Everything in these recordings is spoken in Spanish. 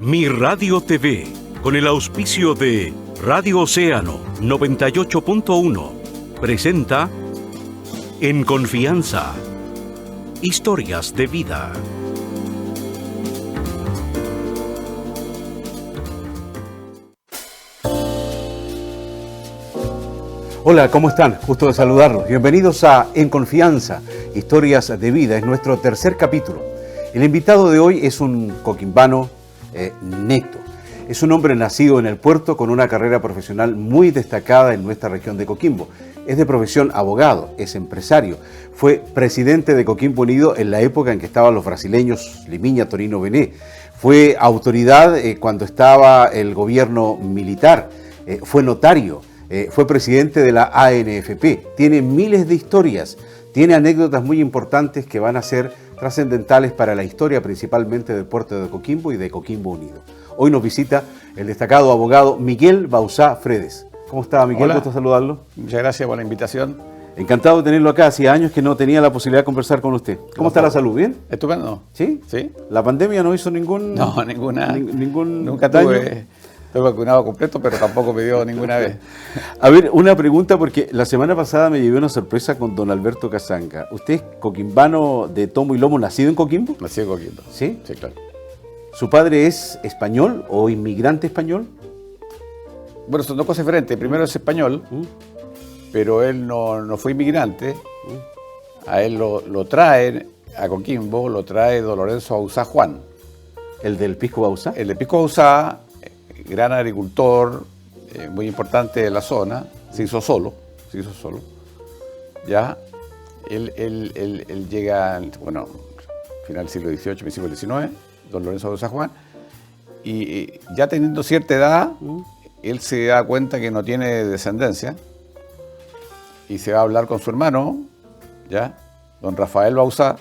Mi Radio TV, con el auspicio de Radio Océano 98.1, presenta En Confianza, historias de vida. Hola, ¿cómo están? Gusto de saludarlos. Bienvenidos a En Confianza, historias de vida. Es nuestro tercer capítulo. El invitado de hoy es un coquimbano neto. Es un hombre nacido en el puerto con una carrera profesional muy destacada en nuestra región de Coquimbo. Es de profesión abogado, es empresario. Fue presidente de Coquimbo Unido en la época en que estaban los brasileños Liminha, Torino, Bené. Fue autoridad cuando estaba el gobierno militar. Fue notario. Fue presidente de la ANFP, tiene miles de historias, tiene anécdotas muy importantes que van a ser trascendentales para la historia principalmente del puerto de Coquimbo y de Coquimbo Unido. Hoy nos visita el destacado abogado Miguel Bauzá Fredes. ¿Cómo está, Miguel? Hola. Gusto saludarlo. Muchas gracias por la invitación. Encantado de tenerlo acá, hacía años que no tenía la posibilidad de conversar con usted. ¿Cómo está la salud? ¿Bien? Estupendo. ¿Sí? ¿Sí? ¿La pandemia no hizo ningún Nunca daño? Estoy vacunado completo, pero tampoco me dio ninguna vez. A ver, una pregunta, porque la semana pasada me llevé una sorpresa con don Alberto Casanga. ¿Usted es coquimbano de tomo y lomo, nacido en Coquimbo? Nací en Coquimbo. ¿Sí? Sí, claro. ¿Su padre es español o inmigrante español? Bueno, son dos cosas diferentes. Primero es español, pero él no fue inmigrante. A él lo traen a Coquimbo, lo trae don Lorenzo Bauzá Juan. ¿El del Pisco Bauzá? El de Pisco Bauzá, gran agricultor, muy importante de la zona, se hizo solo. Ya, él llega, bueno, final del siglo XVIII, principio del XIX, don Lorenzo Bauzá Juan, y ya teniendo cierta edad, él se da cuenta que no tiene descendencia, y se va a hablar con su hermano, ya, don Rafael Bauzá,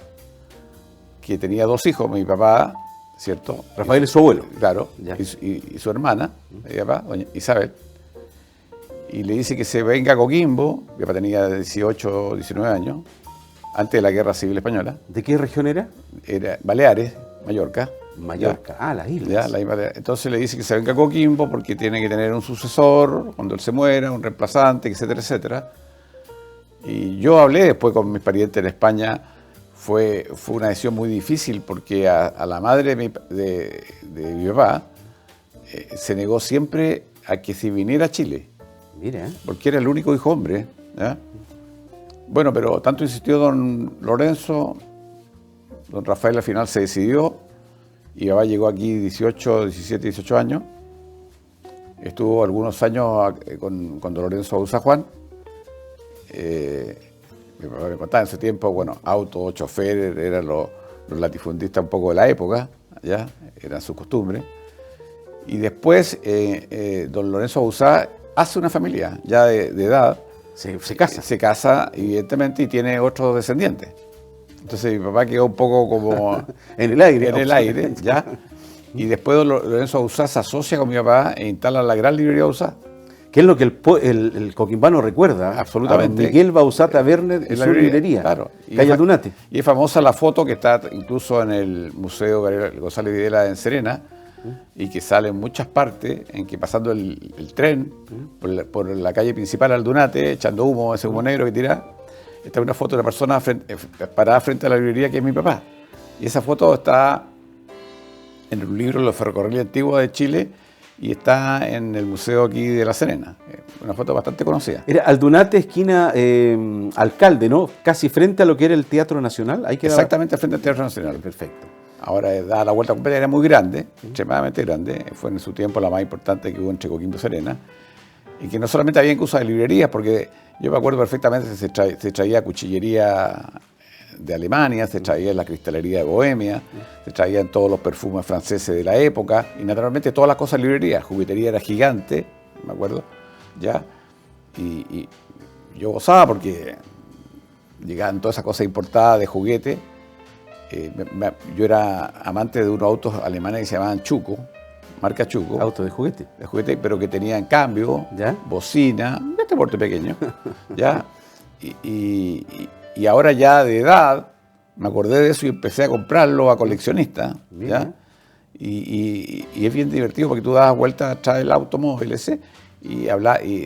que tenía dos hijos, mi papá, ¿cierto? Rafael es su abuelo. Claro, Ya. y su hermana, mi papá, doña Isabel, y le dice que se venga a Coquimbo, mi papá tenía 18, 19 años, antes de la Guerra Civil Española, ¿De qué región era? era Baleares, Mallorca. Mallorca. Ya. Las islas. Ya, la isla Baleares. Entonces le dice que se venga a Coquimbo porque tiene que tener un sucesor cuando él se muera, un reemplazante, etcétera, etcétera. Y yo hablé después con mis parientes en España. Fue una decisión muy difícil porque a la madre de mi papá se negó siempre a que se viniera a Chile, Mira, porque era el único hijo hombre. ¿Ya? Bueno, pero tanto insistió don Lorenzo, don Rafael al final se decidió, y mi papá llegó aquí 17, 18 años, estuvo algunos años con don Lorenzo Bauzá Juan. Mi papá me contaba en ese tiempo, bueno, auto, chofer, eran los latifundistas un poco de la época, ¿ya? Era su costumbre. Y después, don Lorenzo Bauzá hace una familia, ya de edad. se casa. Se casa, evidentemente, y tiene otros descendientes. Entonces mi papá quedó un poco como En el aire. en el aire, ¿ya? Y después don Lorenzo Bauzá se asocia con mi papá e instala la gran librería Bauzá. ¿Qué es lo que el coquimbano recuerda? Absolutamente. A Miguel Bauzá Taberner y En la su librería. Claro. Calle Aldunate. Y es famosa la foto que está incluso en el Museo Gabriel González Videla en Serena, y que sale en muchas partes, en que pasando el tren por la calle principal Aldunate, echando humo, ese humo negro que tira, está una foto de una persona parada frente a la librería, que es mi papá. Y esa foto está en un libro de los ferrocarriles antiguos de Chile, y está en el museo aquí de La Serena. Una foto bastante conocida. Era Aldunate, esquina Alcalde, ¿no? Casi frente a lo que era el Teatro Nacional. Ahí quedaba. Exactamente frente al Teatro Nacional. Perfecto. Ahora da la vuelta completa, era muy grande, extremadamente grande. Fue en su tiempo la más importante que hubo entre Coquimbo y Serena. Y que no solamente había cosas de librerías, porque yo me acuerdo perfectamente que se traía cuchillería de Alemania, se traía la cristalería de Bohemia, se traían todos los perfumes franceses de la época, y naturalmente todas las cosas de librería. Juguetería era gigante, me acuerdo, ya. Y yo gozaba porque llegaban todas esas cosas importadas de juguete. Yo era amante de unos autos alemanes que se llamaban Chuco, marca Chuco. Auto de juguete. De juguete, pero que tenían cambio, ¿Ya? bocina, de este porte pequeño, ¿ya? Y ahora ya de edad, me acordé de eso y empecé a comprarlo a coleccionista, ¿ya? Y es bien divertido porque tú das vueltas atrás del automóvil ese y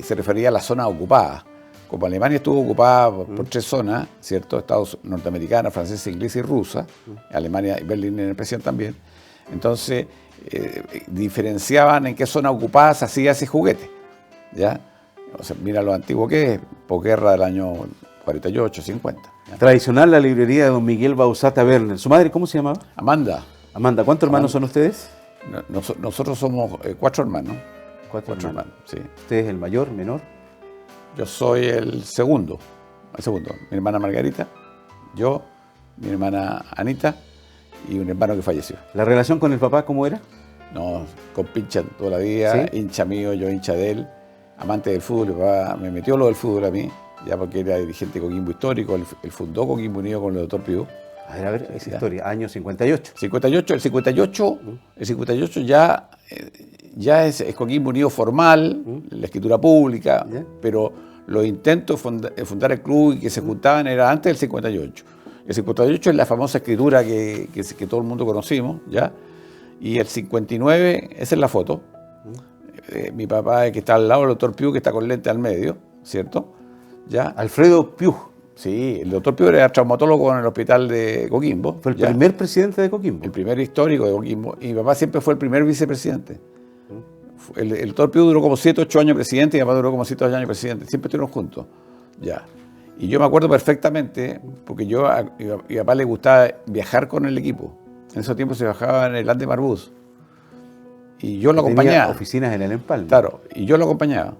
se refería a la zona ocupada. Como Alemania estuvo ocupada por 3 zonas, ¿cierto? Estados norteamericana, francesa, inglesa y rusa. Alemania y Berlín en especial también. Entonces, diferenciaban en qué zona ocupada se hacía ese juguete, ¿ya? O sea, mira lo antiguo que es, posguerra del año 48, 50. ¿ya? Tradicional la librería de don Miguel Bauzá Werner. ¿Su madre cómo se llamaba? Amanda. Amanda, ¿cuántos hermanos son ustedes? Nosotros somos 4 hermanos. 4 hermanos, sí. ¿Usted es el mayor, menor? Yo soy el segundo. Mi hermana Margarita, yo, mi hermana Anita y un hermano que falleció. ¿La relación con el papá cómo era? No, con pincha toda la vida, ¿Sí? hincha mío, yo hincha de él, amante del fútbol. Mi papá me metió lo del fútbol a mí, ya porque era dirigente de Coquimbo histórico, él fundó Coquimbo Unido con el doctor Piu. A ver, esa historia, año 58. El 58 ya es Coquimbo Unido formal, la escritura pública, pero los intentos de fundar el club y que se juntaban era antes del 58. El 58 es la famosa escritura que todo el mundo conocimos, ¿ya? Y el 59, esa es la foto. Mi papá, que está al lado del doctor Piu, que está con lente al medio, ¿cierto? ¿Ya? Alfredo Piu. Sí, el doctor Piu era traumatólogo en el hospital de Coquimbo. Fue el primer presidente de Coquimbo. El primer histórico de Coquimbo. Y mi papá siempre fue el primer vicepresidente. El doctor Piu duró como 7, 8 años presidente y mi papá duró como 7, 8 años presidente. Siempre estuvieron juntos. Ya. Y yo me acuerdo perfectamente, porque a mi papá le gustaba viajar con el equipo. En esos tiempos se viajaba en el Ande Marbus. Y yo lo acompañaba. Tenía oficinas en el Empalme. Claro, y yo lo acompañaba.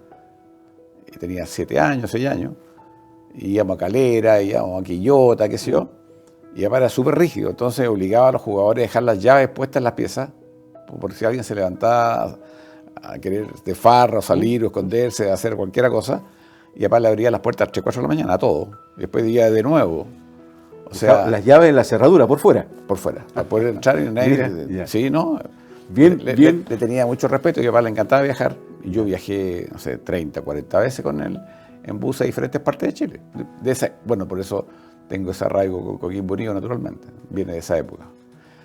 Y tenía 7 años, 6 años. Y íbamos a Calera, íbamos a Quillota, qué sé yo. Y papá era súper rígido, entonces obligaba a los jugadores a dejar las llaves puestas en las piezas, por si alguien se levantaba a querer de farra, o salir, o esconderse, hacer cualquier cosa. Y papá le abría las puertas a 3, 4 de la mañana, a todo. Y después iba de nuevo. O sea, las llaves en la cerradura, por fuera. por fuera, para poder entrar y nadie. Mira, Sí, ¿no? Bien, bien. Le tenía mucho respeto y a papá le encantaba viajar. Y yo viajé, no sé, 30, 40 veces con él en bus a diferentes partes de Chile. Bueno, por eso tengo ese arraigo con Coquimbo Unido, naturalmente. Viene de esa época.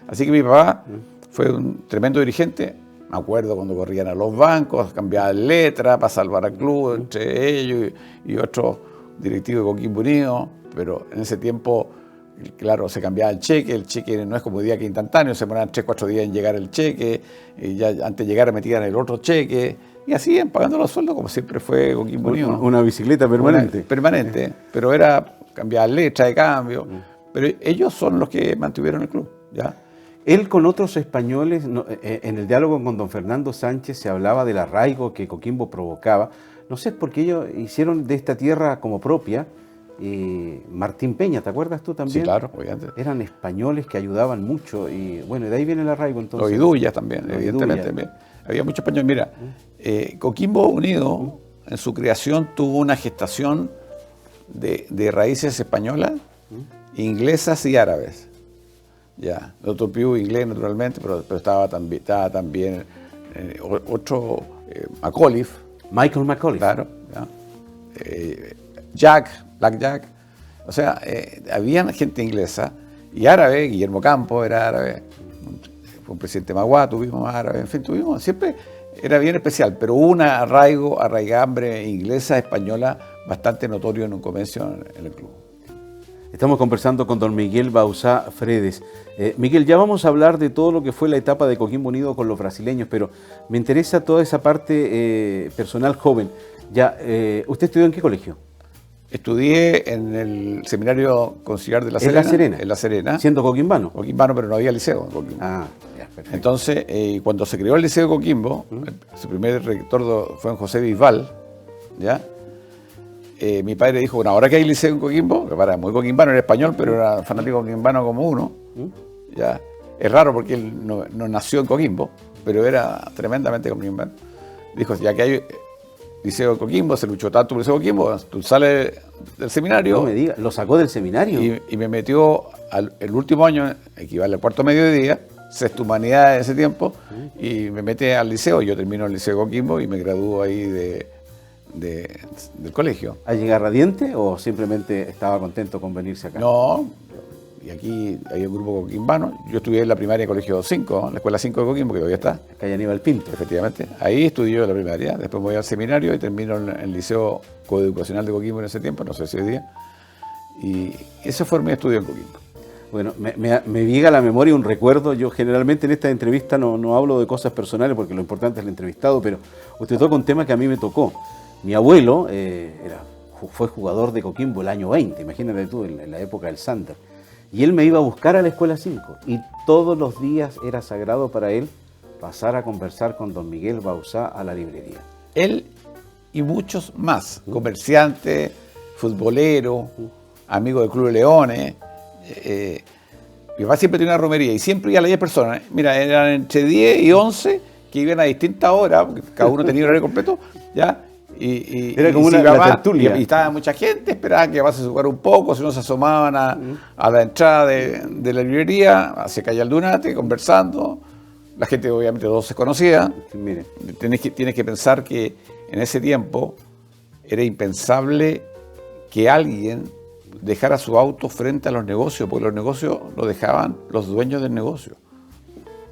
Así que mi papá fue un tremendo dirigente. Me acuerdo cuando corrían a los bancos, cambiaban letras para salvar al club, entre ellos y otros directivos de Coquimbo Unido. Pero en ese tiempo, claro, se cambiaba el cheque no es como hoy día que instantáneo, se demoraban 3, 4 días en llegar el cheque, y ya antes de llegar metían el otro cheque, y así iban pagando los sueldos como siempre fue Coquimbo Unido. Una bicicleta permanente. Permanente, pero era cambiar letra de cambio, pero ellos son los que mantuvieron el club, ¿ya? Él con otros españoles, en el diálogo con don Fernando Sánchez se hablaba del arraigo que Coquimbo provocaba. No sé, porque ellos hicieron de esta tierra como propia. Martín Peña, ¿te acuerdas tú también? Sí, claro, obviamente. Eran españoles que ayudaban mucho y bueno, de ahí viene el arraigo entonces. Los Iduyas también, Los evidentemente. Iduyas. Había muchos españoles. Mira, Coquimbo Unido en su creación tuvo una gestación de raíces españolas, inglesas y árabes. Ya, el doctor Piu inglés naturalmente, pero estaba también otro, McAuliffe. Michael McAuliffe. Claro, ya. Black Jack. O sea, había gente inglesa y árabe. Guillermo Campos era árabe. Fue un presidente Magua, tuvimos árabe. En fin, siempre era bien especial, pero hubo un arraigambre inglesa, española, bastante notorio en un comercio en el club. Estamos conversando con don Miguel Bauzá Fredes. Miguel, ya vamos a hablar de todo lo que fue la etapa de Coquimbo Unido con los brasileños, pero me interesa toda esa parte personal joven. Ya, ¿usted estudió en qué colegio? Estudié en el seminario conciliar de La Serena. ¿En La Serena? En La Serena. ¿Siendo coquimbano? Coquimbano, pero no había liceo en Coquimbo. Ah, ya, perfecto. Entonces, cuando se creó el liceo de Coquimbo, su primer rector fue José Bisbal, ¿ya? Mi padre dijo, bueno, ahora que hay liceo en Coquimbo, que para muy coquimbano, era español, pero era fanático coquimbano como uno, ¿ya? Es raro porque él no nació en Coquimbo, pero era tremendamente coquimbano. Dijo, ya que hay liceo de Coquimbo, se luchó tanto por el liceo de Coquimbo, tú sales del seminario. No me diga, ¿lo sacó del seminario? Y me metió el último año, equivale al cuarto medio de día, sexta humanidad de ese tiempo, y me mete al liceo. Yo termino el liceo de Coquimbo y me gradúo ahí del colegio. ¿A llegar radiante o simplemente estaba contento con venirse acá? No, y aquí hay un grupo coquimbano. Yo estudié en la primaria en Colegio 5, en la Escuela 5 de Coquimbo, que todavía está. Calle Aníbal Pinto. Efectivamente. Ahí estudié yo la primaria, después me voy al seminario y termino en el Liceo Coeducacional de Coquimbo en ese tiempo, no sé si hoy día. Y ese fue mi estudio en Coquimbo. Bueno, me llega a la memoria un recuerdo. Yo generalmente en esta entrevista no hablo de cosas personales porque lo importante es el entrevistado, pero usted toca un tema que a mí me tocó. Mi abuelo fue jugador de Coquimbo el año 20, imagínate tú, en la época del Sander. Y él me iba a buscar a la Escuela 5 y todos los días era sagrado para él pasar a conversar con don Miguel Bauzá a la librería. Él y muchos más, comerciantes, futboleros, amigos del Club de Leones. Mi papá siempre tenía una romería y siempre iba a las 10 personas. Mira, eran entre 10 y 11 que iban a distintas horas, porque cada uno tenía un horario completo, ¿ya? Era como una tertulia. Y estaba mucha gente, esperaban que papá se subiera un poco, si no se asomaban a la entrada de la librería, hacia Calle Aldunate, conversando. La gente obviamente todos se conocía. Sí, mire. Tienes que pensar que en ese tiempo era impensable que alguien dejara su auto frente a los negocios, porque los negocios lo dejaban los dueños del negocio.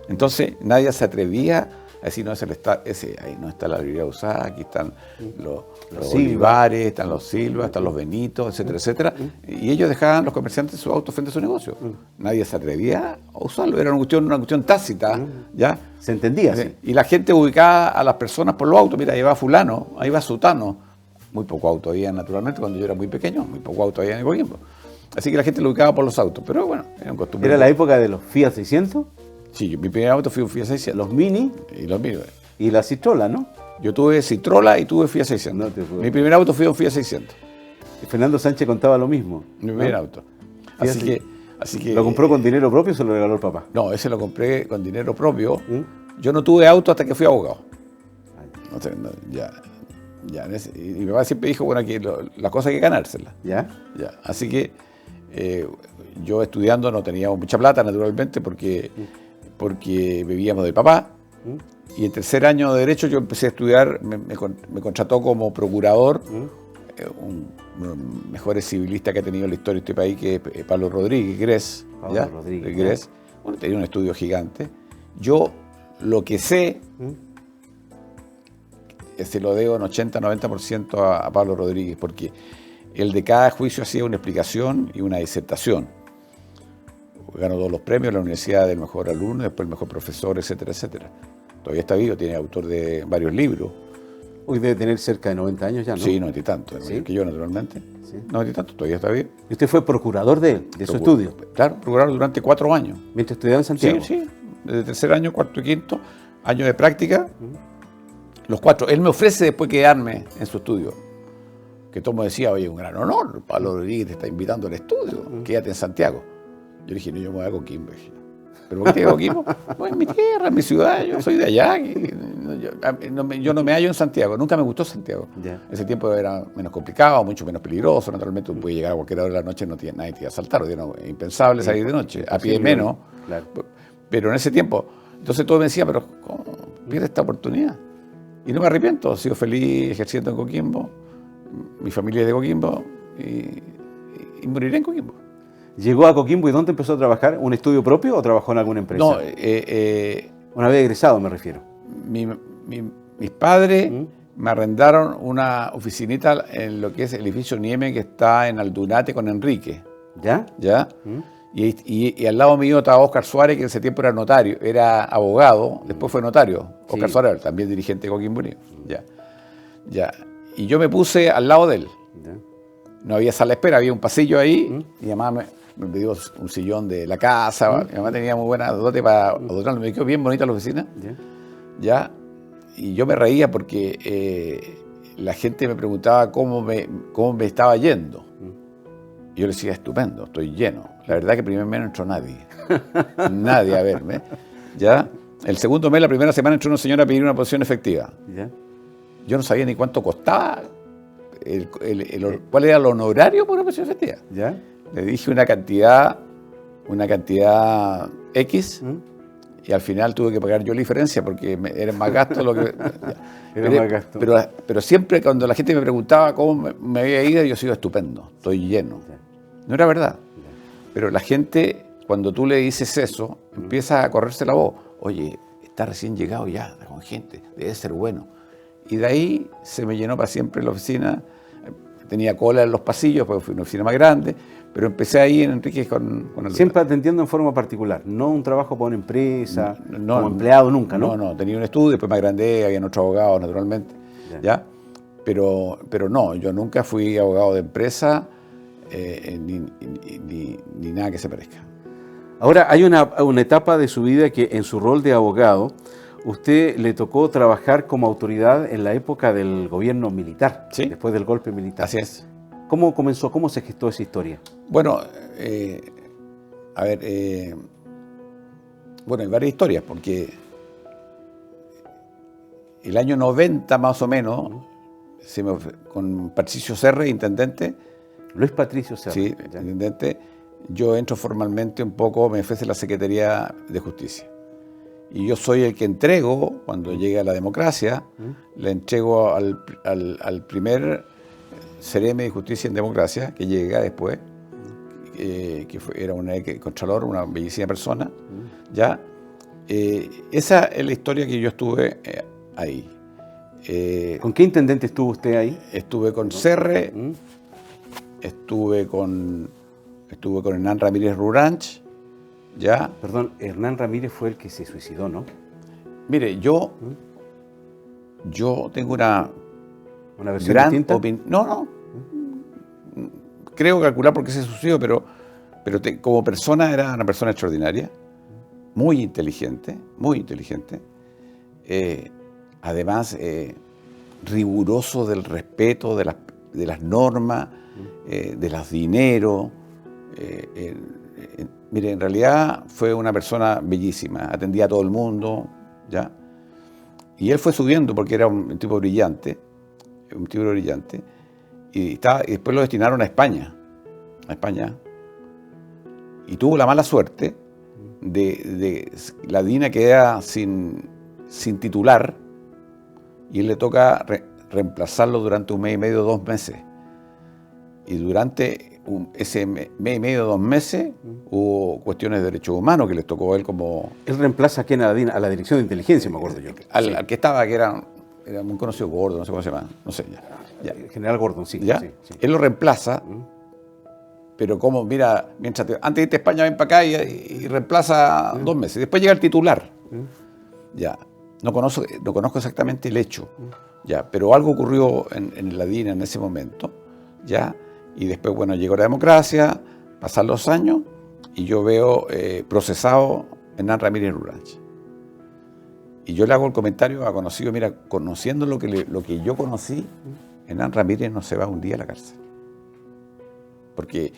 Entonces nadie se atrevía a decir, no, ahí no está la librería usada, aquí están los Olivares, están los Silva, están los Benitos, etcétera, etcétera. Y ellos dejaban los comerciantes su auto frente a su negocio. Nadie se atrevía a usarlo, era una cuestión tácita, ¿ya? Se entendía, sí. Y la gente ubicaba a las personas por los autos. Mira, ahí va fulano, ahí va sutano. Muy poco auto había, naturalmente, cuando yo era muy pequeño, muy poco auto había en Coquimbo. Así que la gente lo ubicaba por los autos, pero bueno, era un costumbre. ¿Era la época de los Fiat 600? Sí, mi primer auto fue un Fiat 600. Los Mini Y los Mini. y la Citrola, ¿no? Yo tuve Citrola y tuve Fiat 600. No te puedo. Mi primer auto fue un Fiat 600. Y Fernando Sánchez contaba lo mismo. Mi primer auto. Así que ¿Lo compró con dinero propio o se lo regaló el papá? No, ese lo compré con dinero propio. Yo no tuve auto hasta que fui abogado. No sé, y mi papá siempre dijo, bueno, que la cosa hay que ganársela. ¿Ya? Así que yo estudiando no teníamos mucha plata, naturalmente, porque vivíamos del papá. Y en tercer año de Derecho yo empecé a estudiar, me contrató como procurador, uno de los mejores civilistas que ha tenido en la historia de este país, que es Pablo Rodríguez Gres. Gres. Bueno, tenía un estudio gigante. Yo lo que sé, se lo debo en 80-90% a Pablo Rodríguez, porque él de cada juicio hacía una explicación y una disertación. Ganó todos los premios, la universidad del mejor alumno, después el mejor profesor, etcétera, etcétera. Todavía está vivo, tiene autor de varios libros. Hoy debe tener cerca de 90 años ya, ¿no? Sí, 90 y tantos, ¿Sí? que yo naturalmente. Sí. 90 y tantos, todavía está vivo. ¿Y usted fue procurador de su estudio? Claro, procurador durante 4 años. Mientras estudiaba en Santiago. Sí, desde tercer año, cuarto y quinto, año de práctica, los 4. Él me ofrece después quedarme en su estudio. Que todo me decía, oye, un gran honor, Pablo Rodríguez te está invitando al estudio, quédate en Santiago. Yo le dije, no, yo me voy a Coquimbo. ¿Pero por qué Coquimbo? Pues en mi tierra, en mi ciudad, yo soy de allá. Yo no me hallo en Santiago, nunca me gustó Santiago. Ya. Ese tiempo era menos complicado, mucho menos peligroso. Naturalmente, tú puedes llegar a cualquier hora de la noche, nadie te iba a asaltar. Es impensable salir de noche, a pie menos. Claro. Pero en ese tiempo, entonces todo me decía, pero ¿cómo pierde esta oportunidad? Y no me arrepiento, he sido feliz ejerciendo en Coquimbo, mi familia es de Coquimbo y moriré en Coquimbo. ¿Llegó a Coquimbo y dónde empezó a trabajar? ¿Un estudio propio o trabajó en alguna empresa? No, una vez egresado me refiero. Mis padres me arrendaron una oficinita en lo que es el edificio Nieme, que está en Aldunate con Enrique. ¿Ya? ¿Ya? Y al lado mío estaba Óscar Suárez, que en ese tiempo era notario, era abogado, después fue notario. Óscar Sí. Suárez, también dirigente de Coquimbo Unido. Ya. Y yo me puse al lado de él. ¿Ya? No había sala de espera, había un pasillo ahí. Y mi mamá me pidió un sillón de la casa. Mi mamá tenía muy buena dote para adornarlo. Me quedó bien bonita la oficina. ¿Ya? Y yo me reía porque la gente me preguntaba cómo me estaba yendo. Y yo le decía, estupendo, estoy lleno. La verdad que el primer mes no entró nadie. Nadie a verme. ¿Ya? El segundo mes, la primera semana, entró una señora a pedir una posición efectiva. ¿Ya? Yo no sabía ni cuánto costaba, cuál era el honorario por una posición efectiva. ¿Ya? Le dije una cantidad X, y al final tuve que pagar yo la diferencia porque era más gasto lo que... Más gasto. Pero siempre cuando la gente me preguntaba cómo me había ido, yo sigo estupendo, estoy lleno. No era verdad. Pero la gente, cuando tú le dices eso, empieza a correrse la voz. Oye, está recién llegado ya, está con gente, debe ser bueno. Y de ahí se me llenó para siempre la oficina. Tenía cola en los pasillos, porque fue una oficina más grande, pero empecé ahí en Enríquez con el... Siempre atendiendo en forma particular, no un trabajo para una empresa, como empleado nunca, ¿no? No, tenía un estudio, después me agrandé, había otros abogados, naturalmente, ¿ya? Pero no, yo nunca fui abogado de empresa, ni nada que se parezca. Ahora, hay una etapa de su vida que en su rol de abogado, usted le tocó trabajar como autoridad en la época del gobierno militar, ¿Sí? Después del golpe militar. Así es. ¿Cómo comenzó, cómo se gestó esa historia? Bueno, bueno, hay varias historias, porque el año 90 más o menos, con Patricio Serre, intendente. Luis Patricio Serre. Sí, intendente. Yo entro formalmente un poco, me ofrece la Secretaría de Justicia. Y yo soy el que entrego, cuando llega la democracia, le entrego al primer Seremi de Justicia en Democracia, que llega después, era un contralor, una bellísima persona, ¿ya? Esa es la historia que yo estuve ahí. ¿Con qué intendente estuvo usted ahí? Estuve con Serre, estuve con Hernán Ramírez Ruranch, ¿ya? Perdón, Hernán Ramírez fue el que se suicidó, ¿no? Mire, yo tengo una versión gran distinta. opinión. No. Creo calcular por qué se suicidó, pero como persona era una persona extraordinaria, muy inteligente, además riguroso del respeto de las normas, de los dineros. Mire, en realidad fue una persona bellísima, atendía a todo el mundo, ¿ya? Y él fue subiendo porque era un tipo brillante, y después lo destinaron a España, y tuvo la mala suerte de la DINA queda sin titular, y él le toca reemplazarlo durante 1 mes y medio, 2 meses. Y durante ese mes y medio, 2 meses, hubo cuestiones de derechos humanos que les tocó a él como... Él reemplaza a quién, a la Dirección de Inteligencia, me acuerdo yo. Al que estaba, que era muy conocido, Gordo, no sé cómo se llama, no sé, ya. General Gordon, sí. ¿Ya? Sí. Él lo reemplaza, pero como, mira, antes de irte a España, ven para acá y reemplaza 2 meses. Después llega el titular. Ya. No conozco exactamente el hecho, ya, pero algo ocurrió en la DINA en ese momento, ya. Y después, bueno, llegó la democracia, pasan los años, y yo veo procesado Hernán Ramírez Ruranch. Y yo le hago el comentario a conocido, mira, conociendo lo que yo conocí, Hernán Ramírez no se va un día a la cárcel. Porque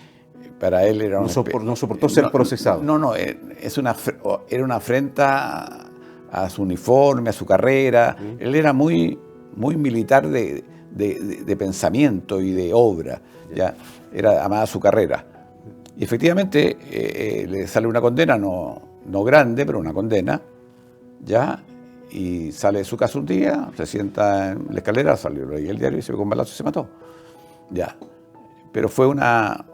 para él era no soportó ser procesado. No, era una afrenta a su uniforme, a su carrera. Él era muy militar de pensamiento y de obra. ¿Ya? Era amada su carrera. Y efectivamente le sale una condena, no grande, pero una condena, ¿ya? Y sale de su casa un día, se sienta en la escalera, salió el diario y se ve con balazo y se mató. Ya. Pero fue una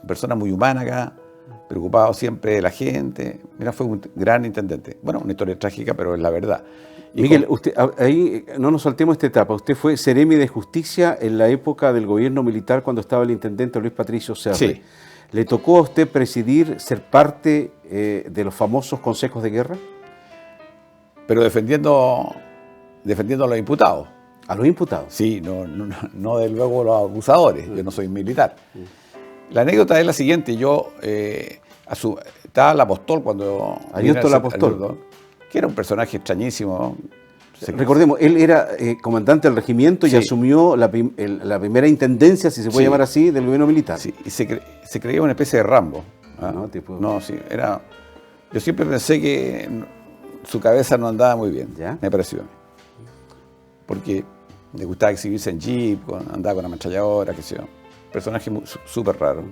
persona muy humana acá, preocupado siempre de la gente. Mira, fue un gran intendente. Bueno, una historia trágica, pero es la verdad. Y Miguel, usted, ahí no nos saltemos esta etapa. Usted fue Seremi de Justicia en la época del gobierno militar cuando estaba el intendente Luis Patricio Serre. Sí. ¿Le tocó a usted presidir, ser parte de los famosos consejos de guerra? Pero defendiendo a los imputados. ¿A los imputados? Sí, no de luego los acusadores. Yo no soy militar. La anécdota es la siguiente. Yo estaba el apóstol cuando... Ariosto el apóstol. Que era un personaje extrañísimo. Recordemos, él era comandante del regimiento y asumió la primera intendencia, si se puede llamar así, del gobierno militar. Sí, y se creía una especie de Rambo. ¿Ah? No, sí, era... Yo siempre pensé que su cabeza no andaba muy bien, ¿ya? Me pareció. Porque le gustaba exhibirse en jeep, andaba con ametralladora, qué sé yo. Personaje súper raro.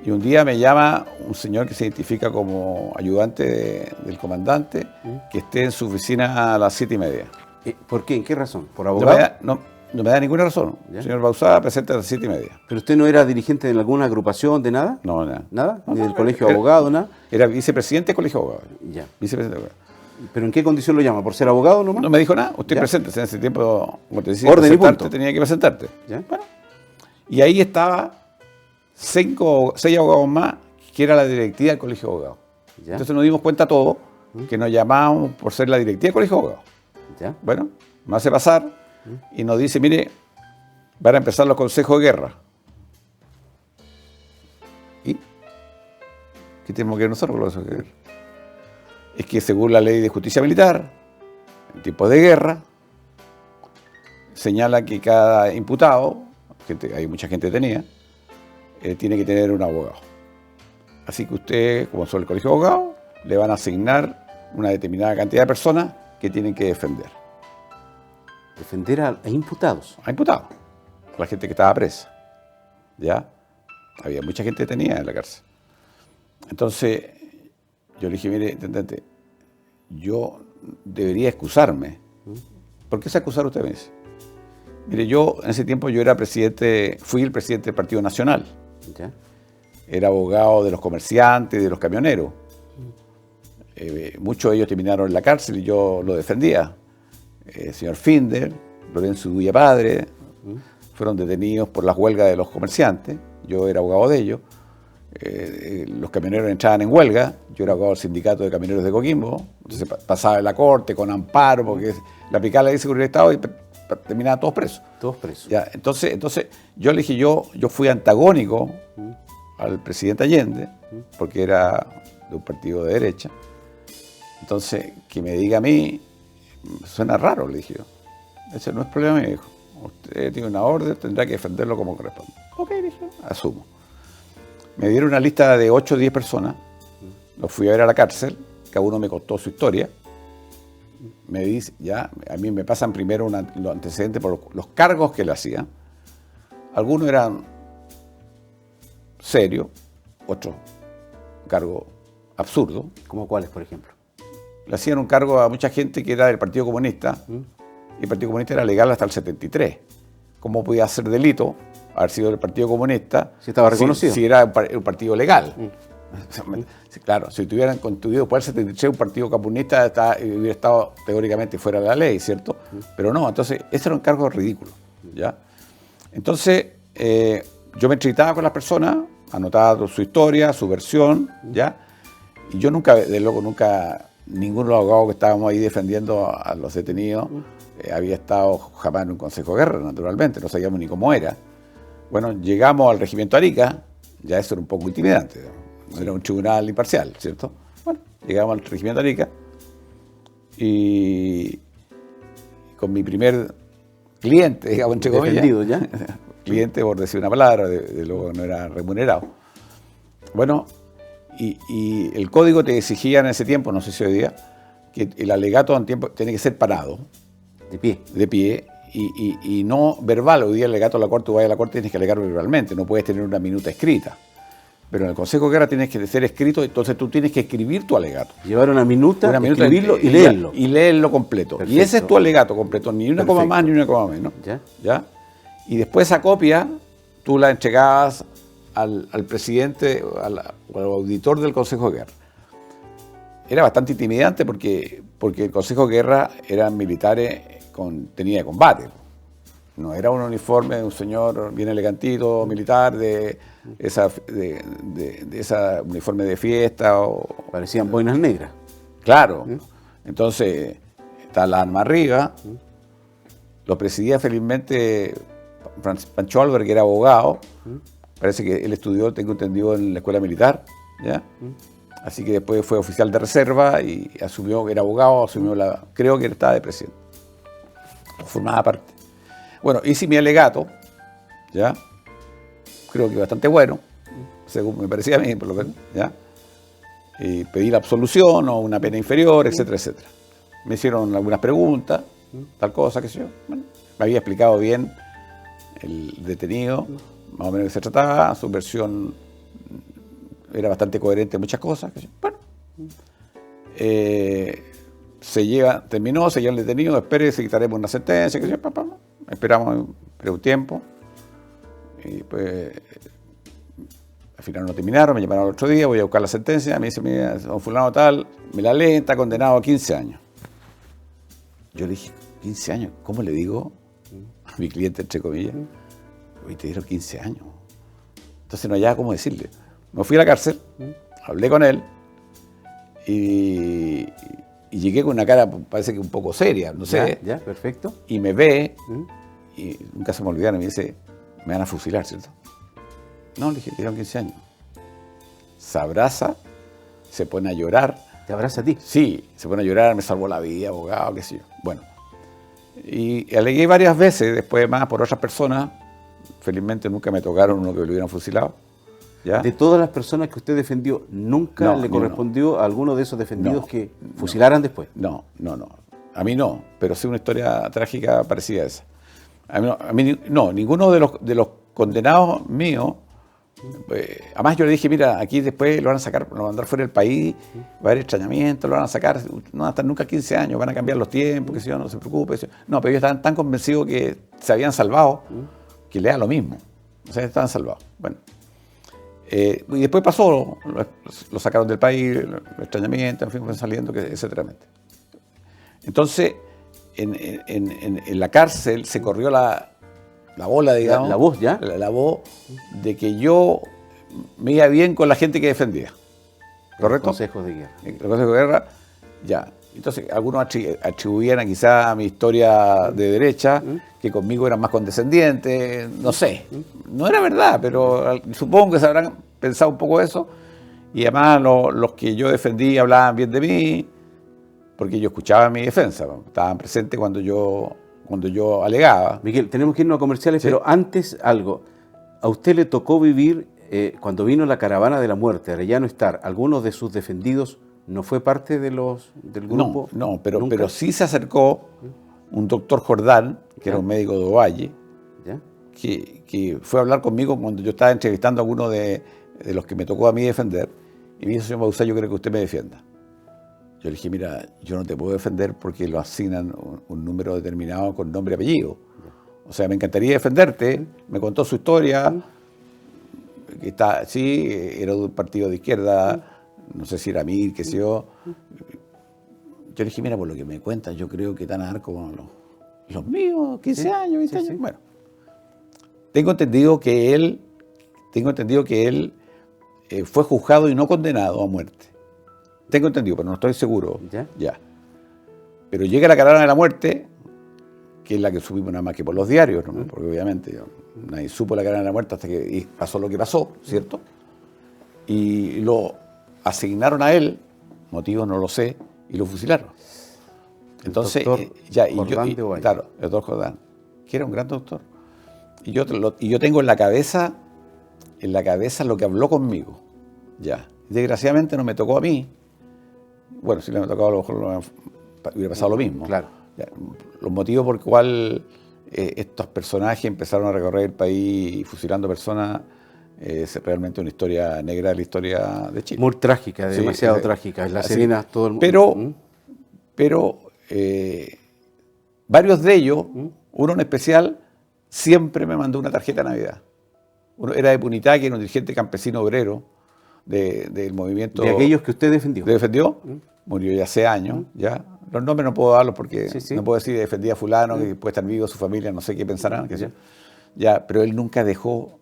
Y un día me llama un señor que se identifica como ayudante del comandante, que esté en su oficina a las 7:30. ¿Por qué? ¿En qué razón? ¿Por abogado? No me da ninguna razón. ¿Ya? Señor Bauzá, presente a las 7:30. ¿Pero usted no era dirigente de alguna agrupación, de nada? No, nada. ¿Nada? No, ¿Ni no, del colegio de era- abogados, nada? Era vicepresidente del colegio de abogados. Ya. Vicepresidente de abogados. ¿Pero en qué condición lo llama? ¿Por ser abogado nomás? No me dijo nada. Usted Ya. presente. En ese tiempo, como te decía, Orden y presentarte, punto. tenía que presentarte. ¿Ya? Bueno, y ahí estaba 6 abogados más, que era la directiva del colegio de abogados. ¿Ya? Entonces nos dimos cuenta todos que nos llamábamos por ser la directiva del colegio de abogados. ¿Ya? Bueno, me hace pasar y nos dice, mire, van a empezar los consejos de guerra. ¿Y qué tenemos que ver nosotros con los consejos de guerra? Es que según la ley de justicia militar, en tiempos de guerra, señala que cada imputado, hay mucha gente detenida, tiene que tener un abogado. Así que usted, como son el colegio de abogados, le van a asignar una determinada cantidad de personas que tienen que defender. Defender a imputados. A imputados, la gente que estaba presa. ¿Ya? Había mucha gente detenida en la cárcel. Entonces, yo le dije, mire, intendente, yo debería excusarme. ¿Por qué se acusar usted? Me dice. Mire, yo en ese tiempo yo era presidente, fui el presidente del Partido Nacional. ¿Ya? Era abogado de los comerciantes, de los camioneros. Muchos de ellos terminaron en la cárcel y yo lo defendía. Señor Finder, Lorenzo Duya Padre, fueron detenidos por las huelgas de los comerciantes. Yo era abogado de ellos. Los camioneros entraban en huelga. Yo era abogado del sindicato de camioneros de Coquimbo. Entonces pasaba en la corte con amparo porque le aplicaba la ley de seguridad del Estado y terminaban todos presos. Todos presos. Ya, entonces yo le dije, yo fui antagónico al presidente Allende, porque era de un partido de derecha. Entonces, que me diga a mí, suena raro, le dije yo. Ese no es problema, me dijo. Usted tiene una orden, tendrá que defenderlo como corresponde. Ok, dije, asumo. Me dieron una lista de 8 o 10 personas, los fui a ver a la cárcel, cada uno me contó su historia. Me dice, ya, a mí me pasan primero los antecedentes por los cargos que le hacían. Algunos eran serios, otros cargos absurdos. ¿Cómo cuáles, por ejemplo? Le hacían un cargo a mucha gente que era del Partido Comunista, y el Partido Comunista era legal hasta el 73. ¿Cómo podía ser delito haber sido del Partido Comunista Si estaba reconocido. si era un partido legal? Sí, claro, si tuvieran constituido por el 73 un partido comunista, hubiera estado teóricamente fuera de la ley, ¿cierto? Pero no, entonces, ese era un cargo ridículo, ¿ya? Entonces, yo me entrevistaba con las personas, anotaba su historia, su versión, ¿ya? Y yo nunca, de luego, ninguno de los abogados que estábamos ahí defendiendo a los detenidos había estado jamás en un consejo de guerra, naturalmente, no sabíamos ni cómo era. Bueno, llegamos al regimiento Arica, ya eso era un poco intimidante, no era un tribunal imparcial, ¿cierto? Bueno, llegamos al regimiento Arica y con mi primer cliente, digamos, entre comillas, Defendido, ¿ya? cliente por decir una palabra, de luego no era remunerado. Bueno, y el código te exigía en ese tiempo, no sé si hoy día, que el alegato en tiempo tiene que ser parado, De pie. y no verbal. Hoy día el alegato a la corte, tú vas a la corte, tienes que alegar verbalmente, no puedes tener una minuta escrita. Pero en el Consejo de Guerra tienes que ser escrito, entonces tú tienes que escribir tu alegato. Llevar una minuta, escribirlo y leerlo. Y leerlo completo. Perfecto. Y ese es tu alegato completo, ni una coma Perfecto. más ni una coma menos. ¿Ya? ¿Ya? Y después esa copia tú la entregabas al presidente o al auditor del Consejo de Guerra. Era bastante intimidante porque el Consejo de Guerra eran militares con tenida de combate. No era un uniforme de un señor bien elegantito, militar, de esa uniforme de fiesta. Parecían boinas negras. Claro. Entonces, está la arma arriba. Lo presidía felizmente Pancho Álvarez, que era abogado. Parece que él estudió, tengo entendido, en la escuela militar. ¿Ya? Así que después fue oficial de reserva y asumió que era abogado, creo que estaba de presidente. Formaba parte. Bueno, hice mi alegato, ¿ya? Creo que bastante bueno, según me parecía a mí, por lo menos, ¿ya? Y pedí la absolución o una pena inferior, etcétera, etcétera. Me hicieron algunas preguntas, tal cosa, qué sé yo. Bueno, me había explicado bien el detenido, más o menos de qué se trataba, su versión era bastante coherente en muchas cosas, qué sé yo. Bueno, terminó, se lleva el detenido, espere, se quitaremos una sentencia, qué sé yo, esperamos un tiempo. Y pues, al final no terminaron, me llamaron el otro día, voy a buscar la sentencia, me dice, mira, don fulano tal, me la leen, está condenado a 15 años. Yo le dije, 15 años, ¿cómo le digo a mi cliente, entre comillas? Hoy te dieron 15 años. Entonces no había cómo decirle. Me fui a la cárcel, hablé con él y llegué con una cara, parece que un poco seria, no sé. Ya, perfecto. Y me ve, y nunca se me olvidaron, y me dice, me van a fusilar, ¿cierto? No, le dije, te dieron 15 años. Se abraza, se pone a llorar. ¿Te abraza a ti? Sí, se pone a llorar, me salvó la vida, abogado, qué sé yo. Bueno, y alegué varias veces, después más por otras personas. Felizmente nunca me tocaron uno que lo hubieran fusilado. ¿Ya? De todas las personas que usted defendió, ¿nunca No, le correspondió a alguno de esos defendidos que fusilaran después? No. A mí no, pero sí una historia trágica parecida a esa. A mí no, ninguno de los condenados míos. Además yo le dije, mira, aquí después lo van a sacar, lo van a mandar fuera del país, va a haber extrañamiento, lo van a sacar, no van a estar nunca 15 años, van a cambiar los tiempos, que si yo no se preocupe. No, pero ellos estaban tan convencidos que se habían salvado, que le da lo mismo. O sea, estaban salvados. Bueno. Y después pasó, lo sacaron del país, el extrañamiento, en fin, fueron saliendo, etcétera. Entonces, en la cárcel se corrió la bola, digamos. La voz, ¿ya? La voz de que yo me iba bien con la gente que defendía. ¿Correcto? Consejos de guerra. Los consejos de guerra, ya. Entonces, algunos atribuían quizá a mi historia de derecha, que conmigo eran más condescendientes, no sé. No era verdad, pero supongo que se habrán pensado un poco eso. Y además los que yo defendí hablaban bien de mí, porque yo escuchaba mi defensa, estaban presentes cuando yo alegaba. Miguel, tenemos que irnos a comerciales, pero antes algo. ¿A usted le tocó vivir, cuando vino la caravana de la muerte, Arellano Estar, algunos de sus defendidos no fue parte del grupo? No, pero sí se acercó un doctor Jordán, que era un médico de Ovalle, que fue a hablar conmigo cuando yo estaba entrevistando a alguno de los que me tocó a mí defender, y me dijo, señor Bauzá, yo creo que usted me defienda. Yo le dije, mira, yo no te puedo defender porque lo asignan un número determinado con nombre y apellido. O sea, me encantaría defenderte. Me contó su historia, que era de un partido de izquierda, no sé si era MIR, qué sé yo. Yo le dije, mira, por lo que me cuentas, yo creo que están a dar como los míos, 15 años, 20 años. Bueno, tengo entendido que él fue juzgado y no condenado a muerte. Tengo entendido, pero no estoy seguro. Ya. Pero llega la caravana de la muerte, que es la que supimos nada más que por los diarios, ¿no? Porque obviamente nadie supo la caravana de la muerte hasta que pasó lo que pasó, ¿cierto? Y lo asignaron a él, motivos no lo sé, y lo fusilaron. Entonces, claro, el doctor Jordán, que era un gran doctor. Y yo tengo en la cabeza lo que habló conmigo. Ya. Desgraciadamente no me tocó a mí. Bueno, si le hubiera tocado, a lo mejor hubiera pasado lo mismo. Claro. Ya, los motivos por los cuales estos personajes empezaron a recorrer el país fusilando personas es realmente una historia negra de la historia de Chile. Muy trágica, demasiado trágica. En La Serena, todo el mundo. Pero varios de ellos, uno en especial, siempre me mandó una tarjeta de Navidad. Uno era de Punitá, que era un dirigente campesino obrero del movimiento. ¿De aquellos que usted defendió? ¿Defendió? Murió ya hace años, ya. Los nombres no puedo darlos porque no puedo decir que defendía a fulano, que puede estar vivo, su familia, no sé qué pensarán. Ya, pero él nunca dejó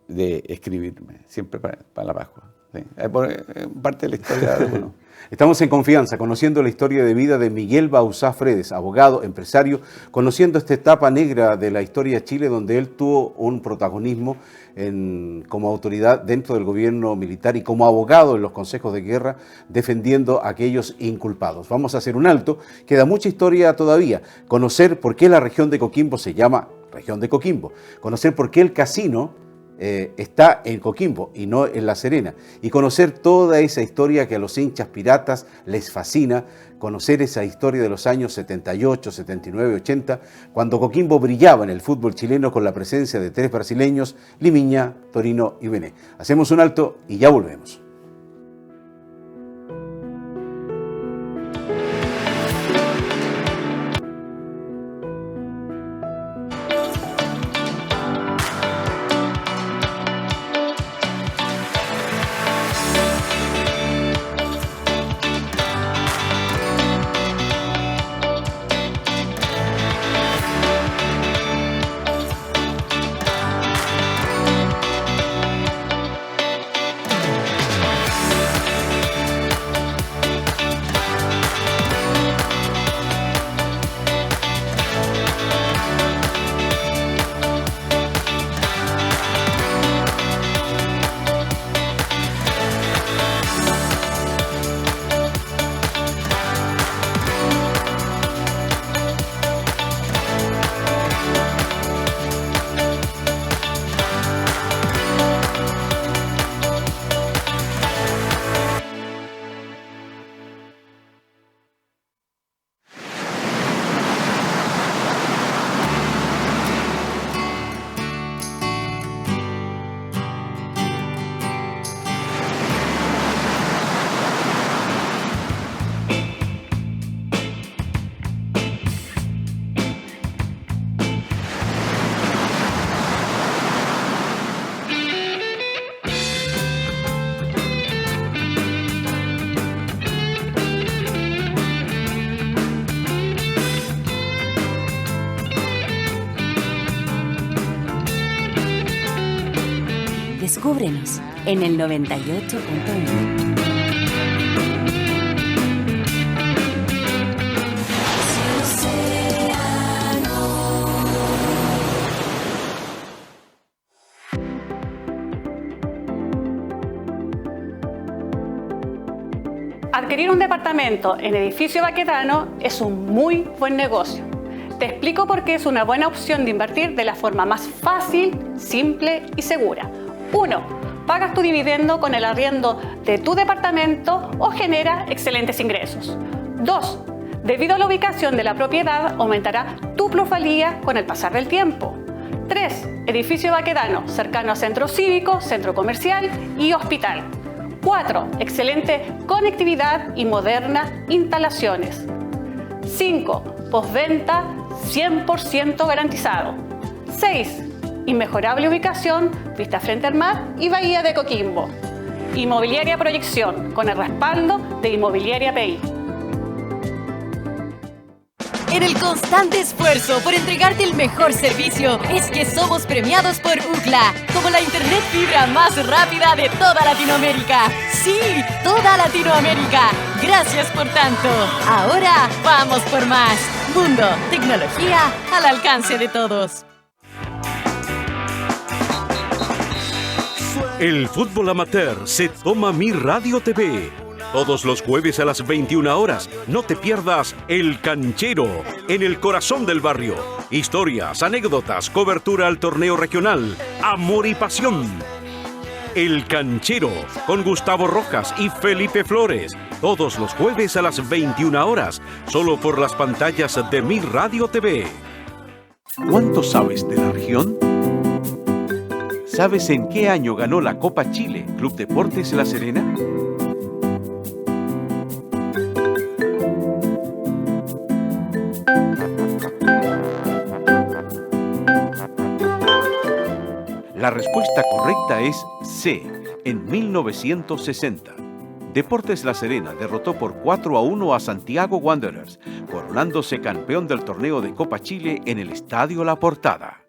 de escribirme, siempre para la Pascua. ¿Sí? Es parte de la historia de uno. Estamos en confianza, conociendo la historia de vida de Miguel Bauzá Fredes, abogado, empresario, conociendo esta etapa negra de la historia de Chile, donde él tuvo un protagonismo como autoridad dentro del gobierno militar y como abogado en los consejos de guerra, defendiendo a aquellos inculpados. Vamos a hacer un alto, queda mucha historia todavía. Conocer por qué la región de Coquimbo se llama región de Coquimbo, conocer por qué el casino está en Coquimbo y no en La Serena, y conocer toda esa historia que a los hinchas piratas les fascina, conocer esa historia de los años 78, 79, 80, cuando Coquimbo brillaba en el fútbol chileno con la presencia de 3 brasileños, Limiña, Torino y Bené. Hacemos un alto y ya volvemos. Descúbrenos en el 98.1. Adquirir un departamento en Edificio Baquedano es un muy buen negocio. Te explico por qué es una buena opción de invertir de la forma más fácil, simple y segura. 1. Pagas tu dividendo con el arriendo de tu departamento o genera excelentes ingresos. 2. Debido a la ubicación de la propiedad, aumentará tu plusvalía con el pasar del tiempo. 3. Edificio Baquedano, cercano a centro cívico, centro comercial y hospital. 4. Excelente conectividad y modernas instalaciones. 5. Postventa 100% garantizado. 6. Inmejorable ubicación, vista frente al mar y bahía de Coquimbo. Inmobiliaria Proyección, con el respaldo de Inmobiliaria PI. En el constante esfuerzo por entregarte el mejor servicio es que somos premiados por UCLA como la internet fibra más rápida de toda Latinoamérica. ¡Sí, toda Latinoamérica! Gracias por tanto. Ahora vamos por más. Mundo, tecnología al alcance de todos. El fútbol amateur se toma Mi Radio TV. Todos los jueves a las 21 horas, no te pierdas El Canchero, en el corazón del barrio. Historias, anécdotas, cobertura al torneo regional, amor y pasión. El Canchero, con Gustavo Rojas y Felipe Flores. Todos los jueves a las 21 horas, solo por las pantallas de Mi Radio TV. ¿Cuánto sabes de la región? ¿Sabes en qué año ganó la Copa Chile Club Deportes La Serena? La respuesta correcta es C, en 1960. Deportes La Serena derrotó por 4-1 a Santiago Wanderers, coronándose campeón del torneo de Copa Chile en el Estadio La Portada.